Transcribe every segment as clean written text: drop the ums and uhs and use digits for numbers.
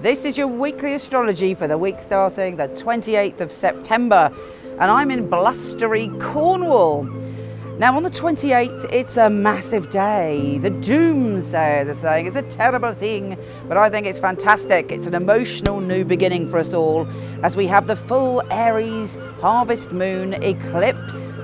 This is your weekly astrology for the week starting the 28th of September, and I'm in blustery Cornwall. Now on the 28th, it's a massive day. The doomsayers are saying it's a terrible thing, but I think it's fantastic. It's an emotional new beginning for us all as we have the full Aries harvest moon eclipse.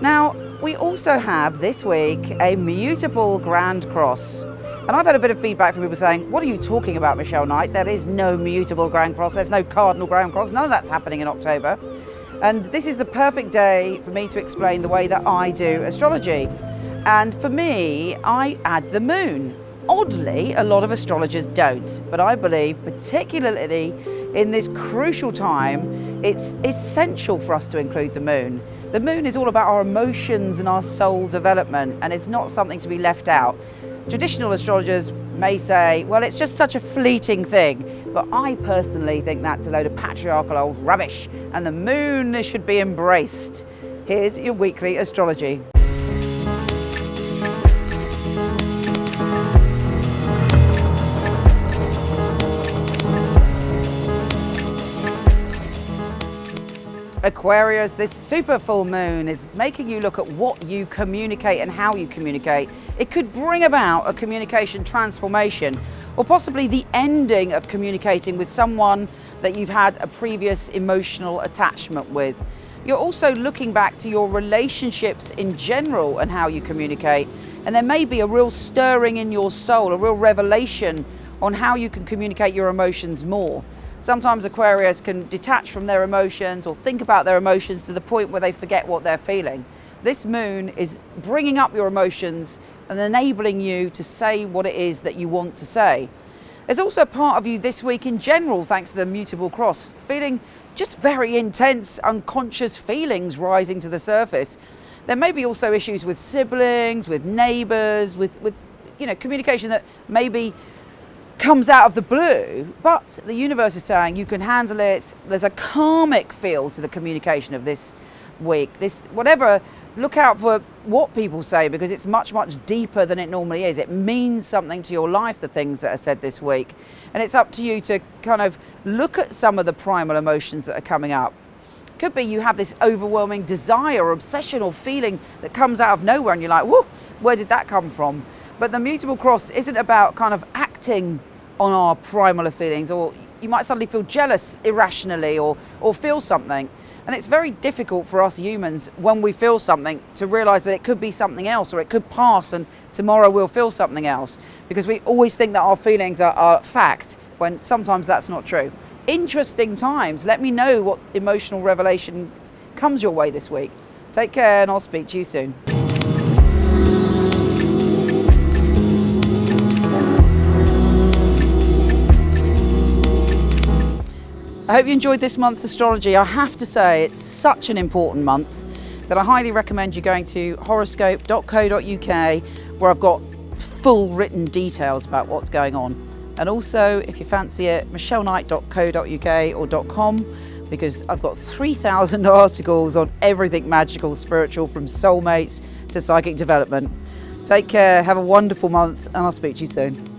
Now, we also have this week a Mutable Grand Cross. And I've had a bit of feedback from people saying, what are you talking about, Michele Knight? There is no Mutable Grand Cross, there's no Cardinal Grand Cross, none of that's happening in October. And this is the perfect day for me to explain the way that I do astrology. And for me, I add the moon. Oddly, a lot of astrologers don't, but I believe particularly in this crucial time, it's essential for us to include the moon. The moon is all about our emotions and our soul development, and it's not something to be left out. Traditional astrologers may say, well, it's just such a fleeting thing, but I personally think that's a load of patriarchal old rubbish, and the moon should be embraced. Here's your weekly astrology. Aquarius, this super full moon is making you look at what you communicate and how you communicate. It could bring about a communication transformation, or possibly the ending of communicating with someone that you've had a previous emotional attachment with. You're also looking back to your relationships in general and how you communicate, and there may be a real stirring in your soul, a real revelation on how you can communicate your emotions more. Sometimes Aquarius can detach from their emotions or think about their emotions to the point where they forget what they're feeling. This moon is bringing up your emotions and enabling you to say what it is that you want to say. There's also a part of you this week in general, thanks to the Mutable Cross, feeling just very intense, unconscious feelings rising to the surface. There may be also issues with siblings, with neighbours, with communication that maybe comes out of the blue, but the universe is saying you can handle it. There's a karmic feel to the communication of this week. Look out for what people say, because it's much, much deeper than it normally is. It means something to your life, the things that are said this week. And it's up to you to kind of look at some of the primal emotions that are coming up. Could be you have this overwhelming desire or obsession or feeling that comes out of nowhere and you're like, whoa, where did that come from? But the Mutable Cross isn't about kind of acting on our primal feelings, or you might suddenly feel jealous irrationally or feel something. And it's very difficult for us humans when we feel something to realise that it could be something else, or it could pass and tomorrow we'll feel something else, because we always think that our feelings are fact, when sometimes that's not true. Interesting times. Let me know what emotional revelation comes your way this week. Take care, and I'll speak to you soon. I hope you enjoyed this month's astrology. I have to say, it's such an important month that I highly recommend you going to horoscope.co.uk, where I've got full written details about what's going on. And also, if you fancy it, michelleknight.co.uk or .com, because I've got 3,000 articles on everything magical, spiritual, from soulmates to psychic development. Take care, have a wonderful month, and I'll speak to you soon.